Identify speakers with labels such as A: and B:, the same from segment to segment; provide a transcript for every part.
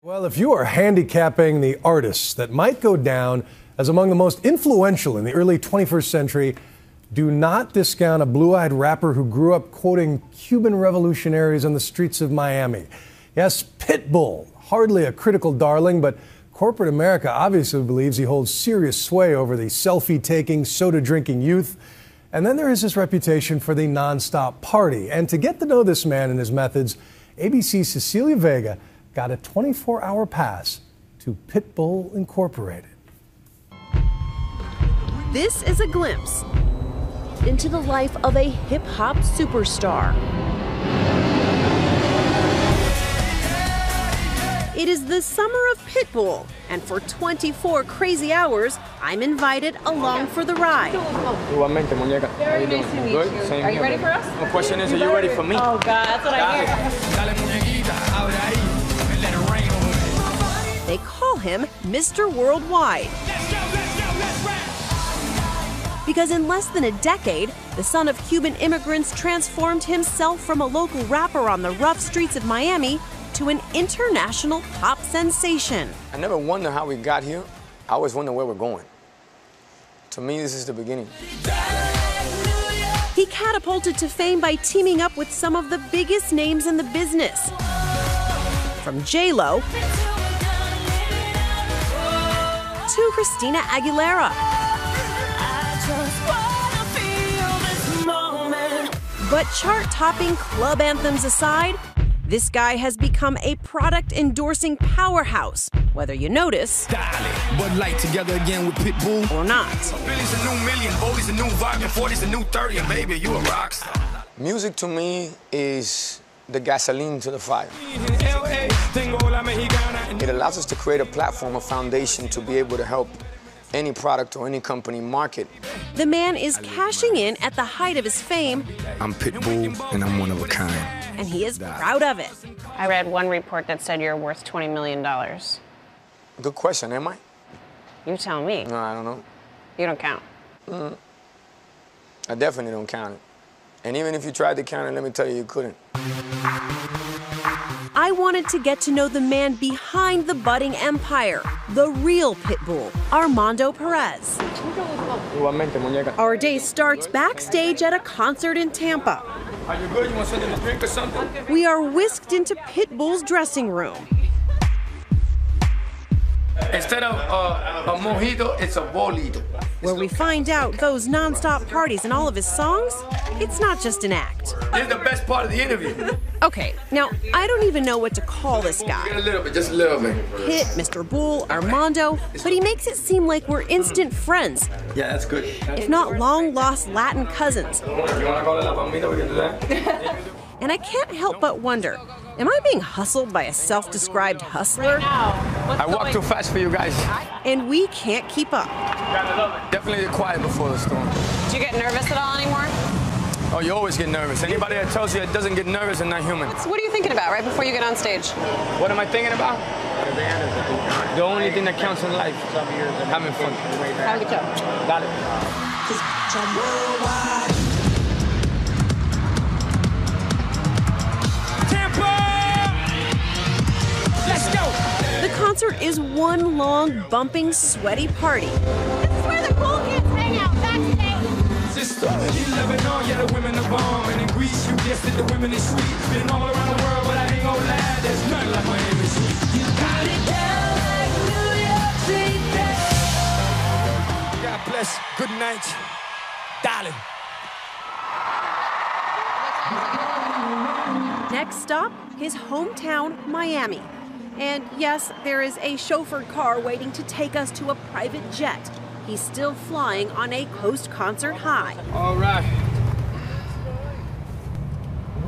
A: Well, if you are handicapping the artists that might go down as among the most influential in the early 21st century, do not discount a blue-eyed rapper who grew up quoting Cuban revolutionaries on the streets of Miami. Yes, Pitbull, hardly a critical darling, but corporate America obviously believes he holds serious sway over the selfie-taking, soda-drinking youth. And then there is his reputation for the nonstop party. And to get to know this man and his methods, ABC's Cecilia Vega got a 24-hour pass to Pitbull Incorporated.
B: This is a glimpse into the life of a hip-hop superstar. It is the summer of Pitbull, and for 24 crazy hours, I'm invited along for the ride.
C: Igualmente, muñeca.
D: Very nice to meet you. Are you ready for us?
C: The question is, are you ready for me?
D: Oh, God, that's what I hear.
B: They call him Mr. Worldwide. Because in less than a decade, the son of Cuban immigrants transformed himself from a local rapper on the rough streets of Miami to an international pop sensation.
C: I never wonder how we got here. I always wonder where we're going. To me, this is the beginning.
B: He catapulted to fame by teaming up with some of the biggest names in the business. From J-Lo to Christina Aguilera. But chart-topping club anthems aside, this guy has become a product-endorsing powerhouse, whether you notice
E: Bud Light together again with Pitbull
B: or not.
E: Billy's a new million, Boldy's a new vibe, and 40's a new 30, and baby, you a rock star.
C: Music to me is the gasoline to the fire. It allows us to create a platform, a foundation to be able to help any product or any company market.
B: The man is cashing in at the height of his fame.
E: I'm Pitbull, and I'm one of a kind.
B: And he is proud of it.
D: I read one report that said you're worth $20 million.
C: Good question, am I?
D: You tell me.
C: No, I don't know.
D: You don't count.
C: I definitely don't count it. And even if you tried to count it, let me tell you, you couldn't.
B: I wanted to get to know the man behind the budding empire, the real Pitbull, Armando Perez.
C: Igualmente, muñeca.
B: Our day starts backstage at a concert in Tampa.
C: Are you good? You want something to drink or something?
B: We are whisked into Pitbull's dressing room.
C: Instead of a mojito, it's a bolito.
B: Where we find out those nonstop parties and all of his songs, it's not just an act.
C: This is the best part of the interview.
B: Okay, now, I don't even know what to call this guy.
C: Get a little bit, just a little bit.
B: Hit, Mr. Bull, Armando, but he makes it seem like we're instant friends,
C: Yeah, that's good.
B: if not long-lost Latin cousins.
C: You want to call it la palmita? We can do that.
B: And I can't help but wonder, am I being hustled by a self-described hustler?
C: I walk too fast for you guys.
B: And we can't keep up.
C: Definitely get quiet before the storm.
D: Do you get nervous at all anymore?
C: Oh, you always get nervous. Anybody that tells you it doesn't get nervous is not human.
D: So what are you thinking about right before you get on stage?
C: What am I thinking about? The only thing that counts in life, having fun.
D: Have a good show.
C: Got it.
B: The concert is one long, bumping, sweaty party.
F: This is where the cool kids hang out, backstage.
E: Sister, you Lebanon, yeah, the women are bomb. And in Greece, you guessed it, the women is sweet. Been all around the world, but I ain't gonna lie, there's nothing like Miami sweet. You got it down like New York City. God bless, good night, darling.
B: Next stop, his hometown, Miami. And yes, there is a chauffeured car waiting to take us to a private jet. He's still flying on a post-concert high.
C: All right.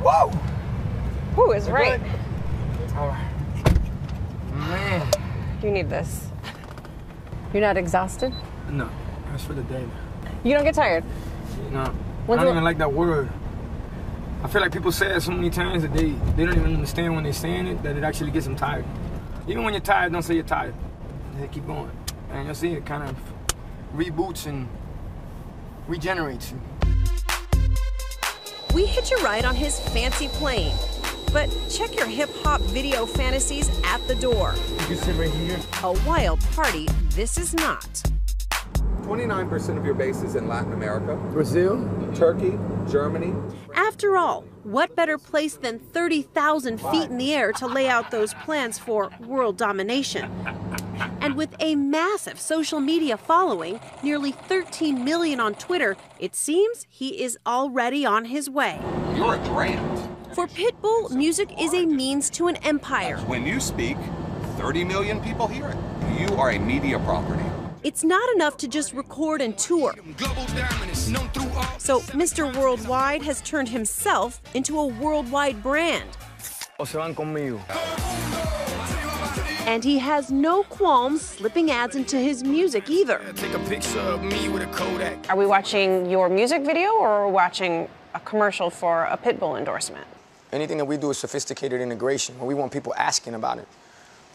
C: Whoa!
D: Who is right?
C: All right. Man.
D: You need this. You're not exhausted?
C: No, that's for the day.
D: You don't get tired?
C: No, I
D: When's
C: don't
D: the-
C: even like that word. I feel like people say it so many times that they don't even understand when they're saying it, that it actually gets them tired. Even when you're tired, don't say you're tired. They keep going. And you'll see it kind of reboots and regenerates you.
B: We hitch a ride on his fancy plane. But check your hip-hop video fantasies at the door.
C: You can sit right here.
B: A wild party this is not.
G: 29% of your base is in Latin America.
C: Brazil.
G: Turkey, Germany.
B: After all, what better place than 30,000 feet in the air to lay out those plans for world domination? And with a massive social media following, nearly 13 million on Twitter, it seems he is already on his way.
H: You're a brand.
B: For Pitbull, music is a means to an empire.
H: When you speak, 30 million people hear it. You are a media property.
B: It's not enough to just record and tour. So Mr. Worldwide has turned himself into a worldwide brand.
C: O se van conmigo.
B: And he has no qualms slipping ads into his music either.
C: Take a picture of me with a Kodak.
D: Are we watching your music video or are we watching a commercial for a Pitbull endorsement?
C: Anything that we do is sophisticated integration, where we want people asking about it.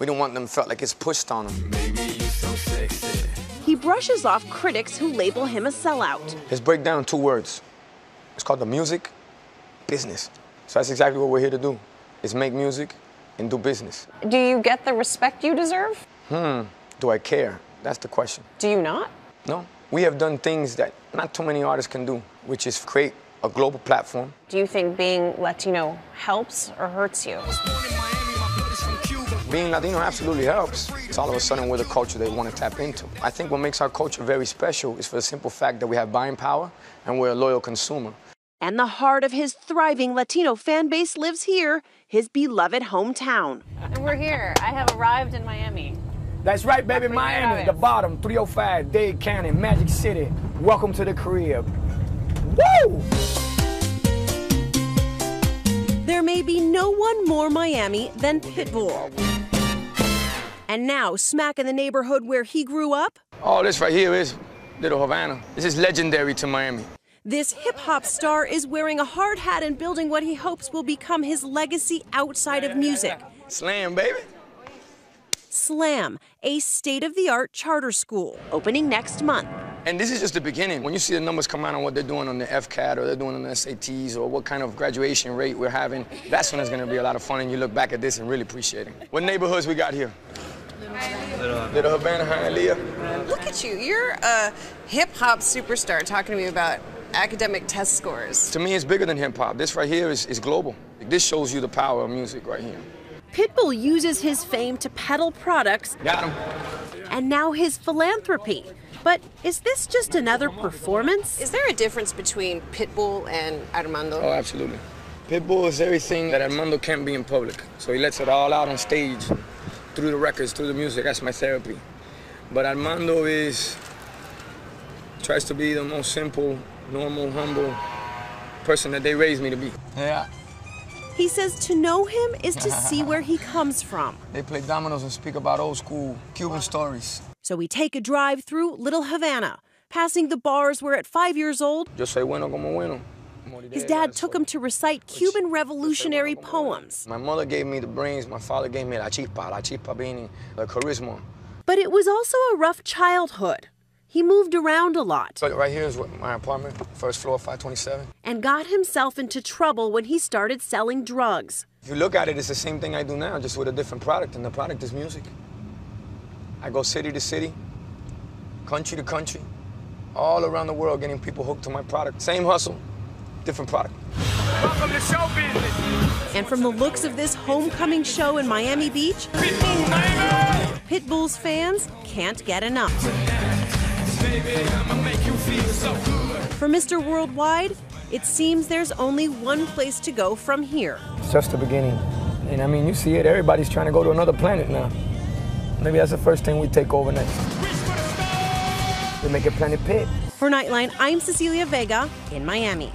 C: We don't want them felt like it's pushed on them. Baby, you so sexy.
B: He brushes off critics who label him a sellout.
C: Let's break down 2 words. It's called the music business. So that's exactly what we're here to do, is make music and do business.
D: Do you get the respect you deserve?
C: Do I care? That's the question.
D: Do you not?
C: No. We have done things that not too many artists can do, which is create a global platform.
D: Do you think being Latino helps or hurts you?
C: Being Latino absolutely helps. It's all of a sudden we're the culture they want to tap into. I think what makes our culture very special is for the simple fact that we have buying power and we're a loyal consumer.
B: And the heart of his thriving Latino fan base lives here, his beloved hometown.
D: And we're here. I have arrived in Miami.
C: That's right, baby.
D: Where you
C: Miami,
D: at?
C: the bottom, 305, Dade County, Magic City. Welcome to the crib. Woo!
B: There may be no one more Miami than Pitbull. And now, smack in the neighborhood where he grew up,
C: All this right here is Little Havana. This is legendary to Miami.
B: this hip-hop star is wearing a hard hat and building what he hopes will become his legacy outside of music.
C: Slam, baby.
B: Slam, a state-of-the-art charter school, opening next month.
C: And this is just the beginning. When you see the numbers come out on what they're doing on the FCAT or they're doing on the SATs or what kind of graduation rate we're having, that's when it's going to be a lot of fun and you look back at this and really appreciate it. What neighborhoods we got here? Little Havana, Hialeah.
I: Look at you. You're a hip-hop superstar talking to me about academic test scores.
C: To me, it's bigger than hip-hop. This right here is global. This shows you the power of music right here.
B: Pitbull uses his fame to peddle products.
C: Got him.
B: And now his philanthropy. But is this just another performance?
I: Is there a difference between Pitbull and Armando?
C: Oh, absolutely. Pitbull is everything that Armando can't be in public. So he lets it all out on stage, through the records, through the music. That's my therapy. But Armando tries to be the most simple, normal, humble person that they raised me to be. Yeah.
B: He says to know him is to see where he comes from.
C: They play dominoes and speak about old school Cuban stories.
B: So we take a drive through Little Havana, passing the bars where at 5 years old,
C: Yo soy bueno como bueno.
B: his dad took him to recite Cuban revolutionary poems.
C: My mother gave me the brains, my father gave me la chispa meaning the charisma.
B: But it was also a rough childhood. He moved around a lot
C: So right here is my apartment, first floor, 527.
B: and got himself into trouble when he started selling drugs.
C: If you look at it, it's the same thing I do now, just with a different product, and the product is music. I go city to city, country to country, all around the world getting people hooked to my product. Same hustle, different product.
E: Welcome to show business.
B: And from the looks of this homecoming show in Miami Beach,
E: Pitbull, baby.
B: Pitbull's fans can't get enough.
E: Baby, I'ma make you feel so good.
B: For Mr. Worldwide, it seems there's only one place to go from here.
C: It's just the beginning. And I mean, you see it, everybody's trying to go to another planet now. Maybe that's the first thing we take over next. We make it Planet Pit.
B: For Nightline, I'm Cecilia Vega in Miami.